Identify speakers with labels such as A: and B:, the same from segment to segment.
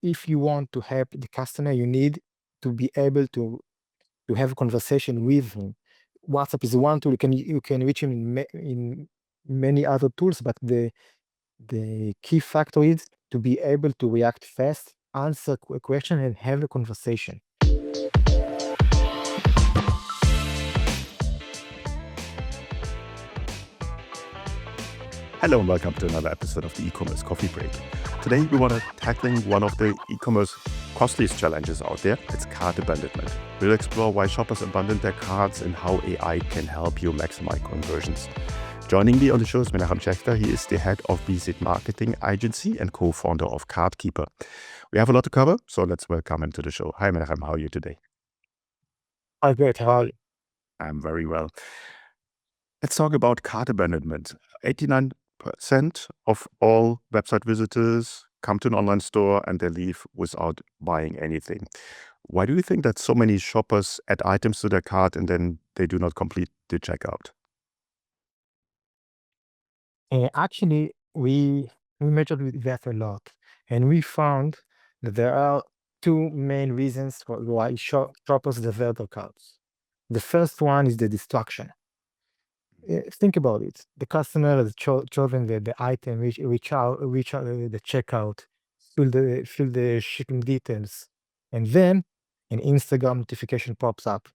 A: if you want to help the customer, you need to be able to have a conversation with him. WhatsApp is one tool. You can reach him in many other tools, but the key factor is to be able to react fast, answer a question, and have a conversation.
B: Hello and welcome to another episode of the e-commerce coffee break. Today we want to tackling one of the e-commerce costliest challenges out there. It's cart abandonment. We'll explore why shoppers abandon their carts and how AI can help you maximize conversions. Joining me on the show is Menachem Schechter. He is the head of Visit Marketing Agency and co-founder of CartKeeper. We have a lot to cover, so let's welcome him to the show. Hi Menachem, how are you today?
A: Oh, great. How are you?
B: I'm very well. Let's talk about cart abandonment. 89% of all website visitors come to an online store and they leave without buying anything. Why do you think that so many shoppers add items to their cart and then they do not complete the checkout?
A: Actually, we measured with that a lot, and we found that there are two main reasons for why shoppers desert their carts. The first one is the distraction. Think about it. The customer has chosen the item, reach out the checkout, fill the shipping details, and then an Instagram notification pops up.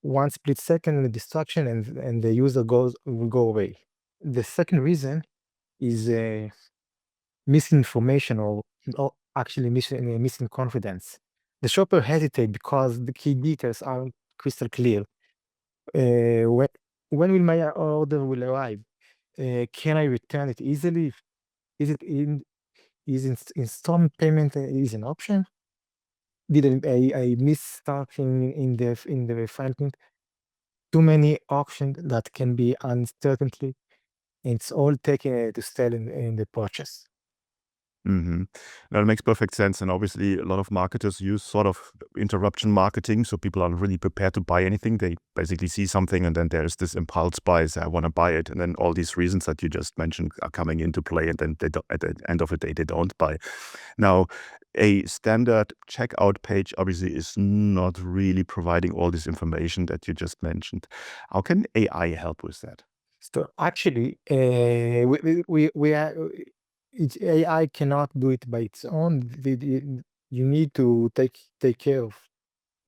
A: One split second, the distraction, and the user will go away. The second reason is misinformation or actually missing confidence. The shopper hesitate because the key details aren't crystal clear. Uh, when, when will my order will arrive? Can I return it easily? Is it is installment payment is an option? Did I miss something in the refinement? Too many options that can be uncertainty. It's all taken to sell in the purchase.
B: Now, that makes perfect sense. And obviously, a lot of marketers use sort of interruption marketing. So people aren't really prepared to buy anything. They basically see something and then there's this impulse buy, say, I want to buy it. And then all these reasons that you just mentioned are coming into play. And then at the end of the day, they don't buy. Now, a standard checkout page obviously is not really providing all this information that you just mentioned. How can AI help with that?
A: So actually, AI cannot do it by its own. You need to take care of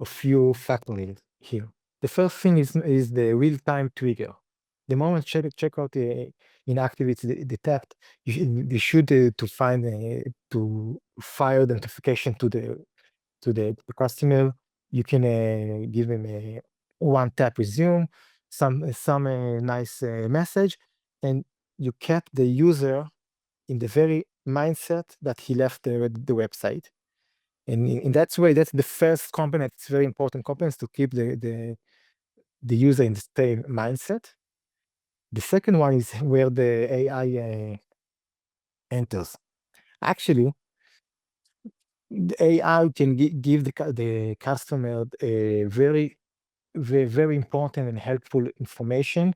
A: few factors here. The first thing is the real-time trigger. The moment checkout inactivates the theft, you should to find to fire the notification to the customer. You can give them a one tap resume, some nice message, and you kept the user in the very mindset that he left the website. And in that way, that's the first component. It's very important components to keep the user in the same mindset. The second one is where the AI enters. Actually, the AI can give the customer a very important and helpful information,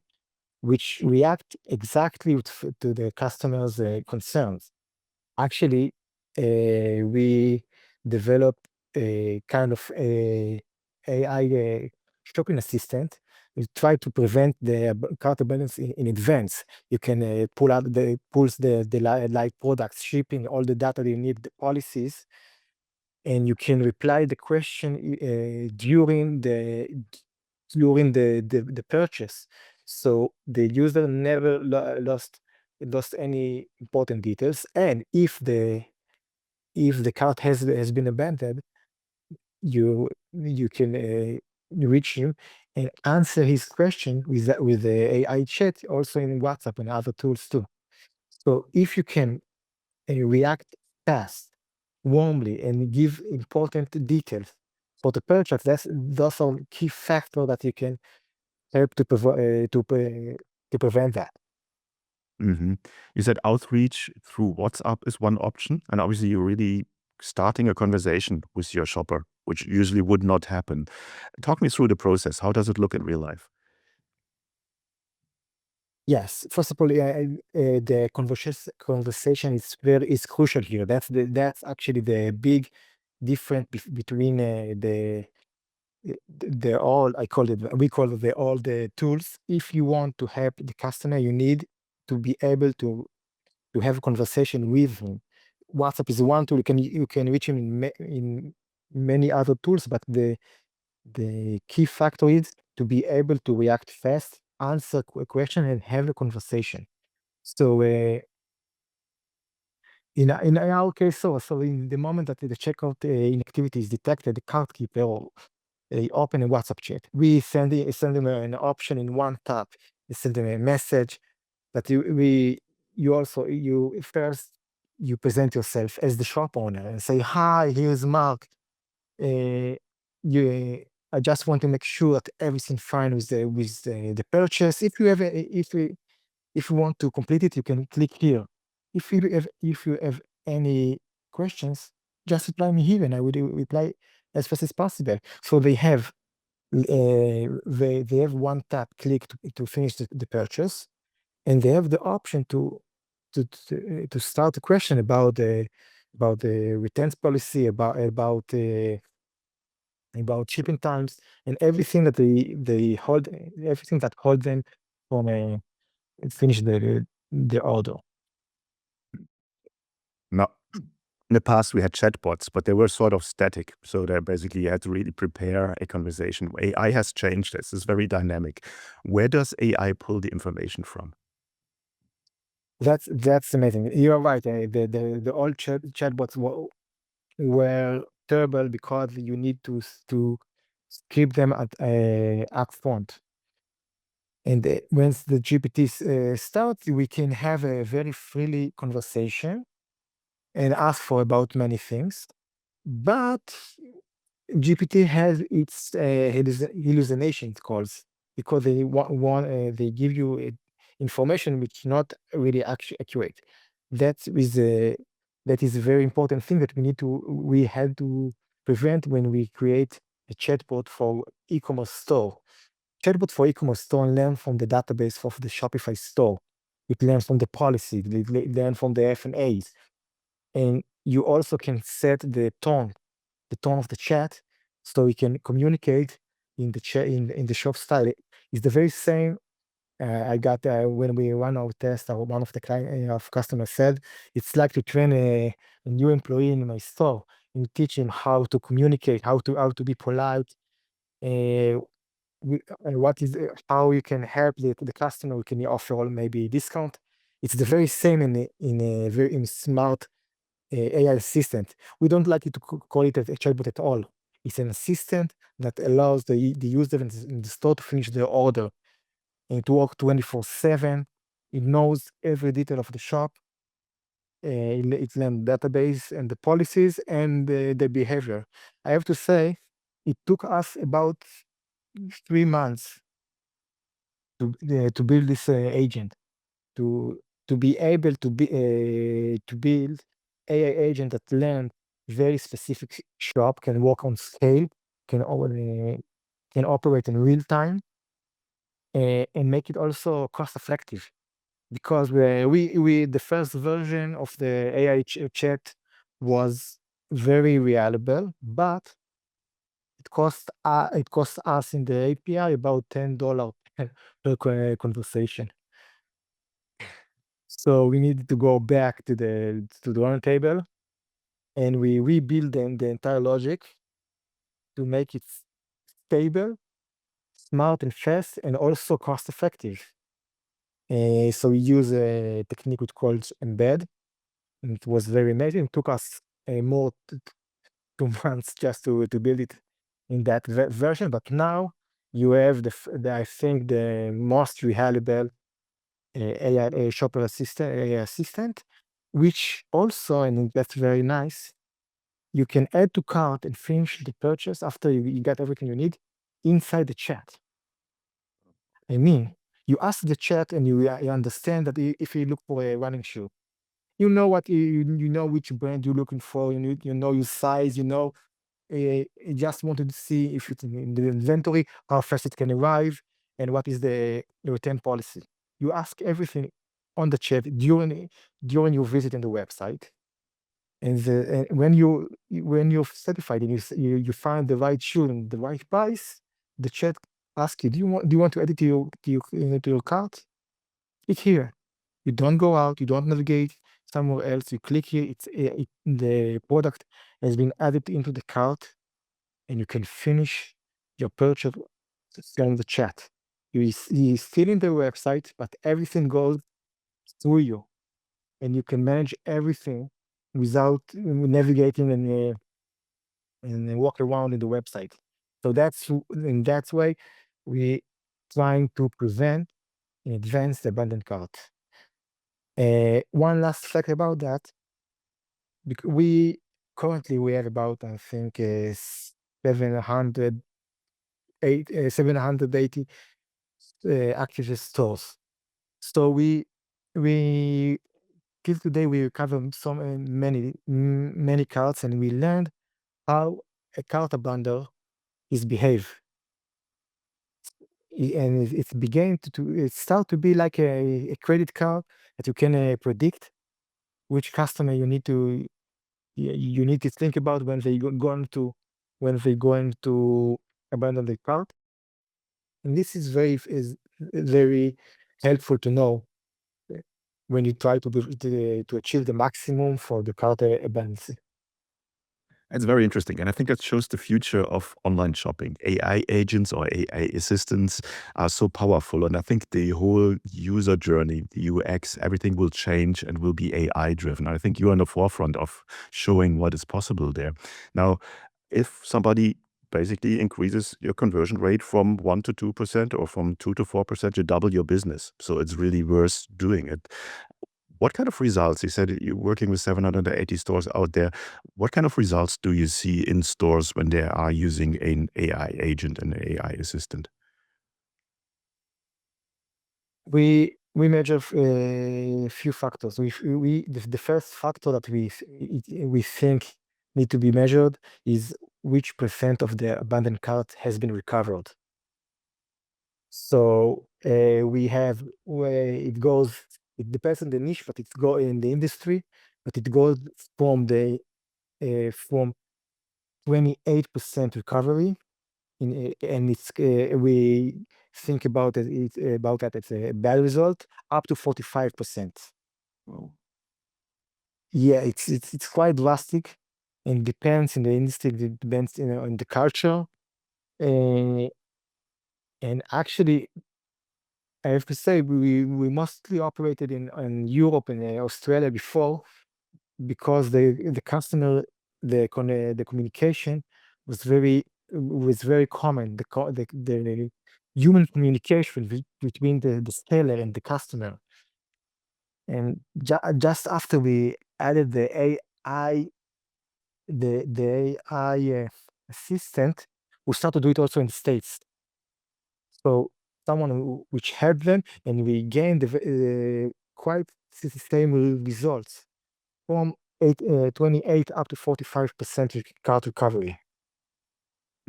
A: which react exactly to the customer's concerns. Actually, we developed a kind of AI shopping assistant. We try to prevent the cart abandons in advance. You can pulls the live products, shipping, all the data you need, the policies, and you can reply the question during the purchase, so the user never lost any important details. And if the cart has been abandoned, you can reach him and answer his question with the AI chat, also in WhatsApp and other tools too. So if you can react fast, warmly, and give important details for the purchase, those are key factors that you can help to prevent that.
B: You said outreach through WhatsApp is one option, and obviously you're really starting a conversation with your shopper, which usually would not happen. Talk me through the process. How does it look in real life?
A: Yes, first of all, the conversation is crucial here. That's actually the big difference between the all I call it we call it the all the tools. If you want to help the customer, you need to be able to have a conversation with him. WhatsApp is one tool. You can reach him in many other tools, but the key factor is to be able to react fast, answer a question, and have a conversation. So in our case, so in the moment that the checkout inactivity is detected, the CartKeeper or open a WhatsApp chat. We send them an option in one tap. You send them a message that you first you present yourself as the shop owner and say, "Hi, here's Mark. Uh, you, I just want to make sure that everything's fine with the purchase. If you want to complete it, you can click here. If you have any questions, just reply me here, and I will reply as fast as possible." So they have one tap click to finish the purchase, and they have the option to start a question about the returns policy, about shipping times, and everything that hold them from finish the order.
B: Now, in the past, we had chatbots, but they were sort of static. So they basically you had to really prepare a conversation. AI has changed this. It's very dynamic. Where does AI pull the information from?
A: That's amazing. You're right. The old chatbots were terrible because you need to script them up front. And once the GPT starts, we can have a very freely conversation and ask for about many things. But GPT has its hallucination calls, because they give you information which not really accurate. That is a very important thing that we had to prevent when we create a chatbot for e-commerce store. Chatbot for e-commerce store learn from the database of the Shopify store. It learns from the policy. It learn from the F&As, and you also can set the tone of the chat, so we can communicate in the chat in the shop style. It's the very same. I got when we run our test. One of the client of customers said it's like to train a new employee in my store and teach him how to communicate, how to be polite. Uh, what is how you can help the customer. We can offer all maybe discount. It's the very same in smart AI assistant. We don't like it to call it a chatbot at all. It's an assistant that allows the user in the store to finish their order and to work 24/7. It knows every detail of the shop. It's learned database and the policies and the behavior. I have to say, it took us about 3 months to build this agent, to be able to build AI agent that learn very specific shop, can work on scale, can can operate in real time, and make it also cost effective. Because we the first version of the AI chat was very reliable, but it cost us in the API about $10 per conversation. So we needed to go back to the run table, and we rebuild the entire logic to make it stable, smart, and fast, and also cost effective. So we use a technique which calls embed, and it was very amazing. It took us more 2 months just to build it in that version. But now you have I think the most reliable AI shopper assistant, AI assistant, which also, and that's very nice, you can add to cart and finish the purchase after you got everything you need inside the chat. I mean, you ask the chat and you understand that if you look for a running shoe, you know what you know which brand you're looking for. You know your size. You just wanted to see if it's in the inventory, how fast it can arrive, and what is the return policy. you ask everything on the chat during your visit in the website. And when you're satisfied and you find the right shoe and the right price, the chat asks you, do you want to add it to your cart? Click here. You don't go out, you don't navigate somewhere else. You click here. The product has been added into the cart, and you can finish your purchase from the chat. You're still in the website, but everything goes through you, and you can manage everything without navigating and walk around in the website. So in that way, we trying to prevent and advance the abandoned cart. One last fact about that, we currently have about, I think, 780 active stores. So we till today we cover so many carts, and we learned how a cart abandoner is behave. And it began it start to be like a credit card that you can predict which customer you need to think about when they're going to abandon the cart. And this is very helpful to know when you try to achieve the maximum for the cart abandonance.
B: It's very interesting. And I think that shows the future of online shopping. AI agents or AI assistants are so powerful. And I think the whole user journey, the UX, everything will change and will be AI driven. I think you're on the forefront of showing what is possible there. Now, if somebody basically increases your conversion rate from 1 to 2% or from 2 to 4%, you double your business. So it's really worth doing it. What kind of results? You said you're working with 780 stores out there. What kind of results do you see in stores when they are using an AI agent and AI assistant?
A: We measure a few factors. The first factor that we think need to be measured is which percent of the abandoned cart has been recovered. So it depends on the niche, but it's go in the industry, but it goes from 28% recovery and we think about about that it's a bad result, up to 45%.
B: Well,
A: Yeah, it's quite drastic, and depends in the industry, it depends in the culture. uh, and actually I have to say we mostly operated in Europe and Australia before, because the customer the communication was very common. The human communication between the seller and the customer. And just after we added the AI, the AI assistant, we started to do it also in the States. So someone which helped them, and we gained quite the same results from 28 up to 45% card recovery.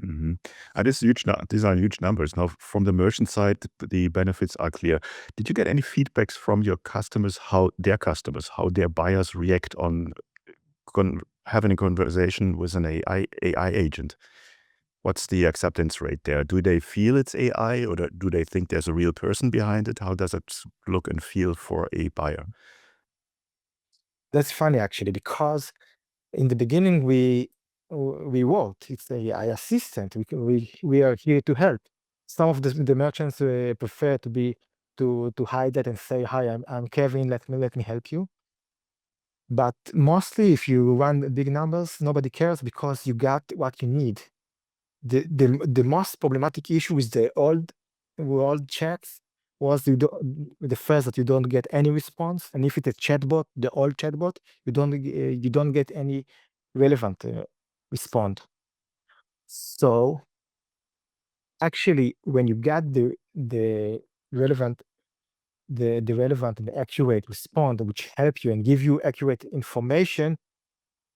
B: mhm. These are huge numbers. Now, from the merchant side, the benefits are clear. Did you get any feedbacks from your customers, how their buyers react on having a conversation with an AI agent? What's the acceptance rate there? Do they feel it's AI, or do they think there's a real person behind it? How does it look and feel for a buyer?
A: That's funny actually, because in the beginning we wrote it's a AI assistant. We are here to help. Some of the merchants prefer to hide that and say, "Hi, I'm Kevin. Let me help you." But mostly, if you run big numbers, nobody cares because you got what you need. The most problematic issue with the old chats was the first that you don't get any response, and if it's a chatbot, the old chatbot, you don't get any relevant response. So actually, when you get the relevant the relevant and accurate response, which help you and give you accurate information,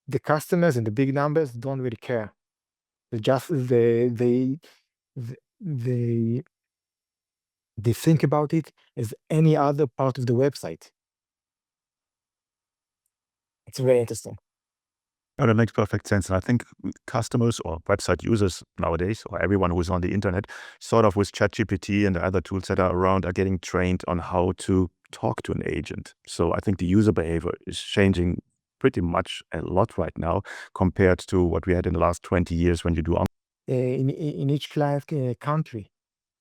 A: the customers and the big numbers don't really care. They just they They think about it as any other part of the website. It's very interesting.
B: Oh, that makes perfect sense. And I think customers or website users nowadays, or everyone who's on the internet, sort of with ChatGPT and the other tools that are around, are getting trained on how to talk to an agent. So I think the user behavior is changing pretty much a lot right now compared to what we had in the last 20 years when you do
A: In each client country.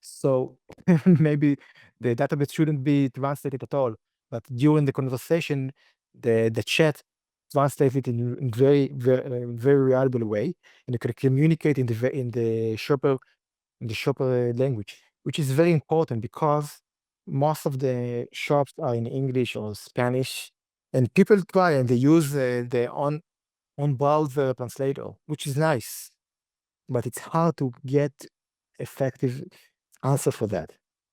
A: So maybe the database shouldn't be translated at all, but during the conversation, the chat translates it in very reliable way, and you can communicate in the shopper language, which is very important because most of the shops are in English or Spanish, and people try and they use the on browser translator, which is nice, but it's hard to get effective answer for that.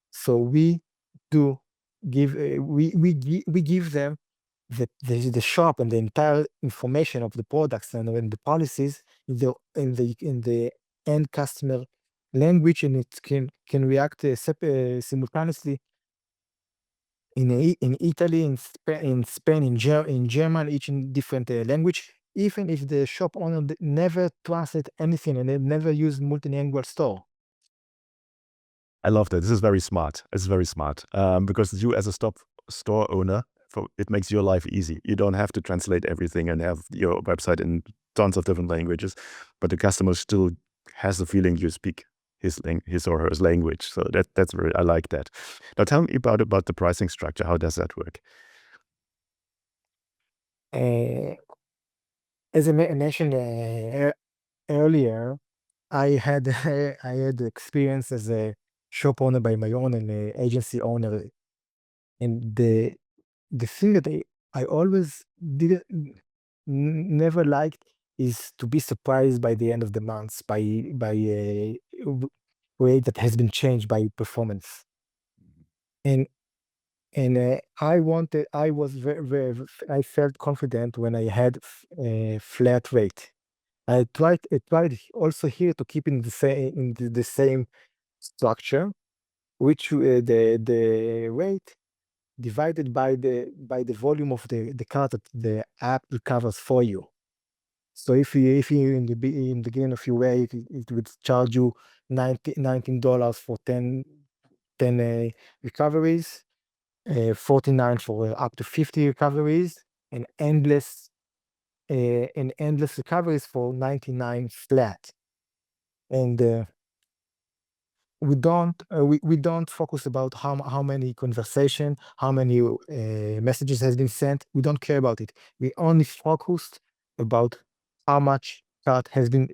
A: So we do give we give them the shop and the entire information of the products and the policies in the end customer language, and it can react simultaneously in Italy, in Spain, in German, each in different language. Even if the shop owner never translate anything and they never use multilingual store.
B: I love that. This is very smart. It's very smart because you, as a store owner, it makes your life easy. You don't have to translate everything and have your website in tons of different languages, but the customer still has the feeling you speak his or her language. So that's very, I like that. Now tell me about the pricing structure. How does that work?
A: Uh, as I mentioned earlier, I had I had experience as a shop owner by my own and a agency owner, and the thing that I always didn't never liked is to be surprised by the end of the month by a rate that has been changed by performance. And I was I felt confident when I had a flat rate. I tried also here to keep in the same structure, which the rate divided by the volume of the card that the app recovers for you. So if you in the beginning of your way, it would charge you $19 for 10 recoveries, 49 for up to 50 recoveries, and endless recoveries for 99 flat. And we don't focus about how many conversation, how many messages has been sent. We don't care about it. We only focused about how much card has been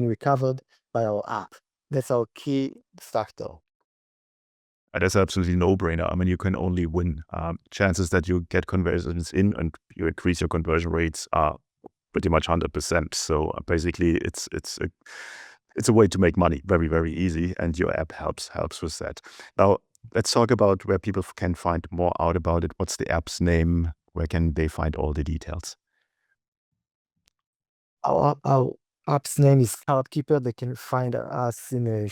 A: recovered by our app. That's our key factor.
B: That's absolutely no-brainer. I mean, you can only win. Chances that you get conversions in and you increase your conversion rates are pretty much 100%. So basically, it's a way to make money very, very easy, and your app helps with that. Now, let's talk about where people can find more out about it. What's the app's name? Where can they find all the details?
A: Our app's name is CartKeeper. They can find us in the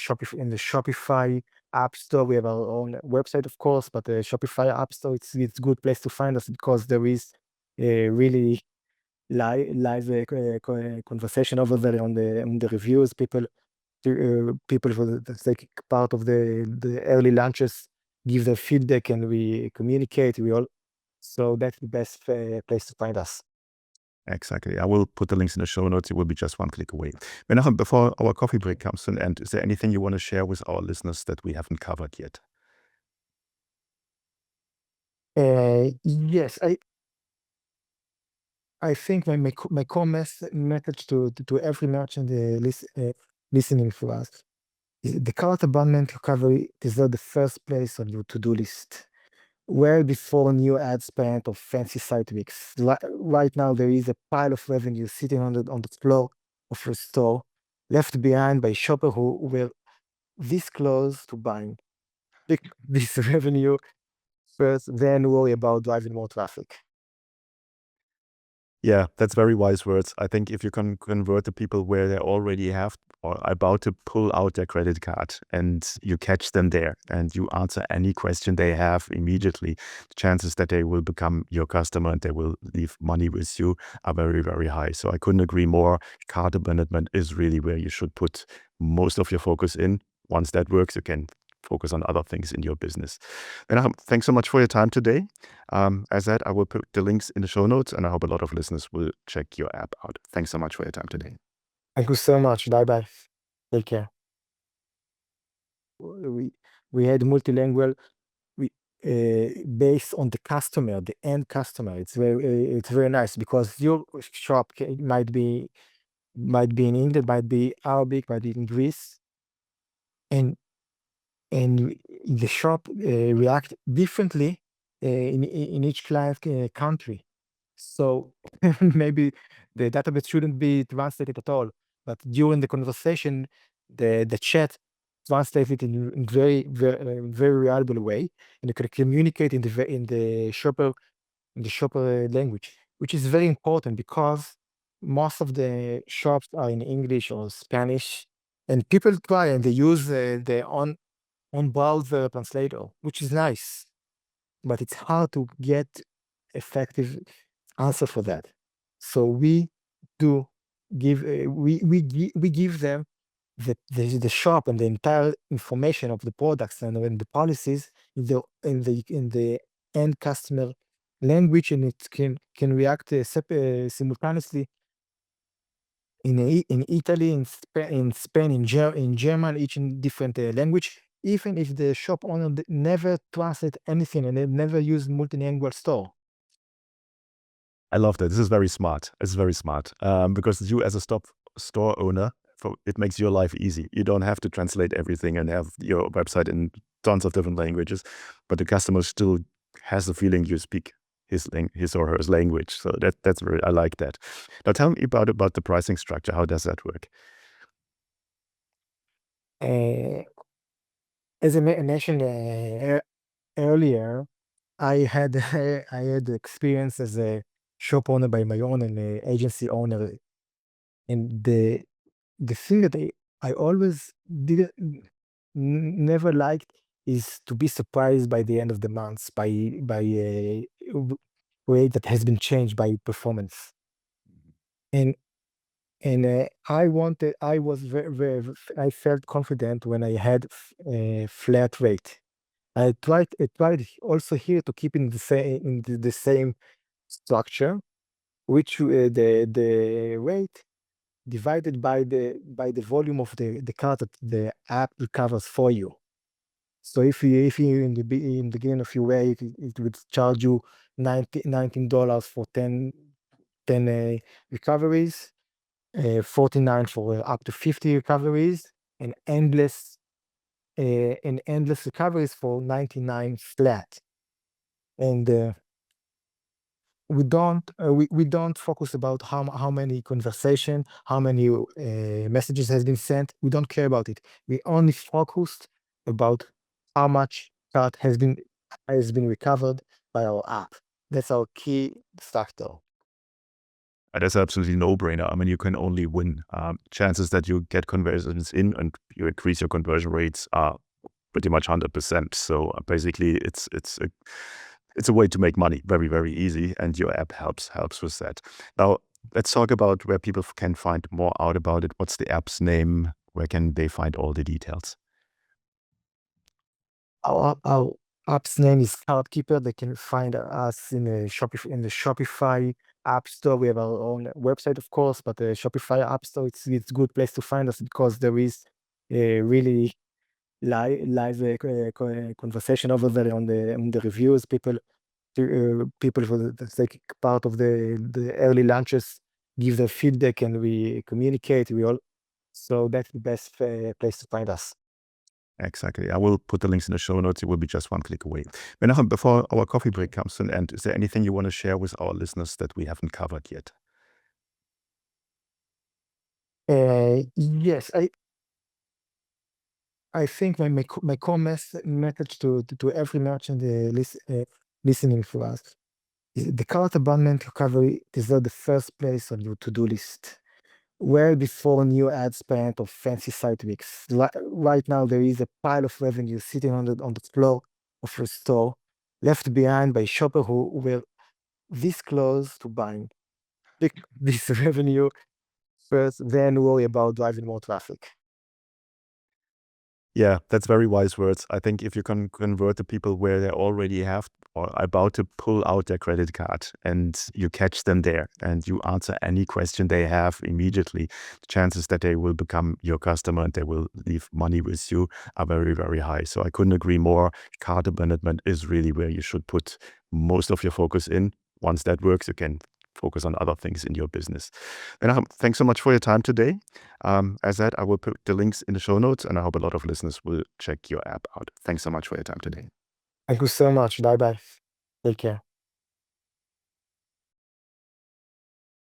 A: Shopify App Store. We have our own website, of course, but the Shopify App Store, it's a good place to find us because there is a really live conversation over there on the reviews. People that take part of the early launches give their feedback, and we communicate. So that's the best place to find us.
B: Exactly. I will put the links in the show notes. It will be just one click away. Menachem, before our coffee break comes to an end, is there anything you want to share with our listeners that we haven't covered yet?
A: Yes, I think my core message to every merchant listening to us is the cart abandonment recovery deserve the first place on your to-do list. Well before new ad spend or fancy site weeks. Right now, there is a pile of revenue sitting on the floor of your store, left behind by shopper who were this close to buying. Pick this revenue first, then worry about driving more traffic.
B: Yeah, that's very wise words. I think if you can convert the people where they already have or are about to pull out their credit card and you catch them there and you answer any question they have immediately, the chances that they will become your customer and they will leave money with you are very, very high. So I couldn't agree more. Card abandonment is really where you should put most of your focus in. Once that works, you can focus on other things in your business. And thanks so much for your time today. As said, I will put the links in the show notes, and I hope a lot of listeners will check your app out. Thanks so much for your time today.
A: Thank you so much. Bye bye. Take care. We had multilingual based on the customer, the end customer. It's very nice because your shop might be in England, might be Arabic, might be in Greece, and the shop react differently in each client country. So maybe the database shouldn't be translated at all, but during the conversation, the chat translates it in very reliable way, and you can communicate in the shopper language, which is very important because most of the shops are in English or Spanish, and people try and they use their own browser translator, which is nice, but it's hard to get effective answer for that. So we do give we give them the shop and the entire information of the products and the policies in the end customer language, and it can react simultaneously in Italy, in Spain, in German, each in different language. Even if the shop owner never translate anything and they never use multilingual store.
B: I love that. This is very smart. It's very smart because you, as a store owner, it makes your life easy. You don't have to translate everything and have your website in tons of different languages, but the customer still has the feeling you speak his or her language. So that's very, I like that. Now tell me about the pricing structure. How does that work?
A: Uh, as I mentioned earlier, I had I had experience as a shop owner by my own and a agency owner, and the thing that I always didn't never liked is to be surprised by the end of the month by a rate that has been changed by performance. And I was I felt confident when I had a flat rate. I tried also here to keep in the same structure, which the rate divided by the volume of the card that the app recovers for you. So if you in the beginning of your way, it would charge you $19 for 10 recoveries, 49 for up to 50 recoveries, and endless recoveries for 99 flat. And we don't focus about how many conversation, how many messages has been sent. We don't care about it. We only focused about how much card has been recovered by our app. That's our key factor.
B: That's absolutely no-brainer. I mean, you can only win. Chances that you get conversions in and you increase your conversion rates are pretty much 100%. So basically, it's a way to make money very, very easy, and your app helps with that. Now, let's talk about where people can find more out about it. What's the app's name? Where can they find all the details?
A: Our app's name is CartKeeper. They can find us in the Shopify App Store. We have our own website, of course, but the Shopify App Store, it's a good place to find us because there is a really live conversation over there on the reviews. People for the take part of the early launches give their feedback, and we communicate. So that's the best place to find us.
B: Exactly. I will put the links in the show notes. It will be just one click away. Menachem, before our coffee break comes to an end, is there anything you want to share with our listeners that we haven't covered yet?
A: Yes, I think my core message to every merchant listening for us The cart abandonment recovery deserves the first place on your to-do list. Well before new ad spend or fancy site weeks. Right now, there is a pile of revenue sitting on the floor of your store, left behind by shoppers who were this close to buying. Pick this revenue first, then worry about driving more traffic.
B: Yeah, that's very wise words. I think if you can convert the people where they already have or are about to pull out their credit card and you catch them there and you answer any question they have immediately, the chances that they will become your customer and they will leave money with you are very, very high. So I couldn't agree more. Cart abandonment is really where you should put most of your focus in. Once that works, you can focus on other things in your business. And thanks so much for your time today. As said, I will put the links in the show notes, and I hope a lot of listeners will check your app out. Thanks so much for your time today.
A: Thank you so much. Bye bye. Take care.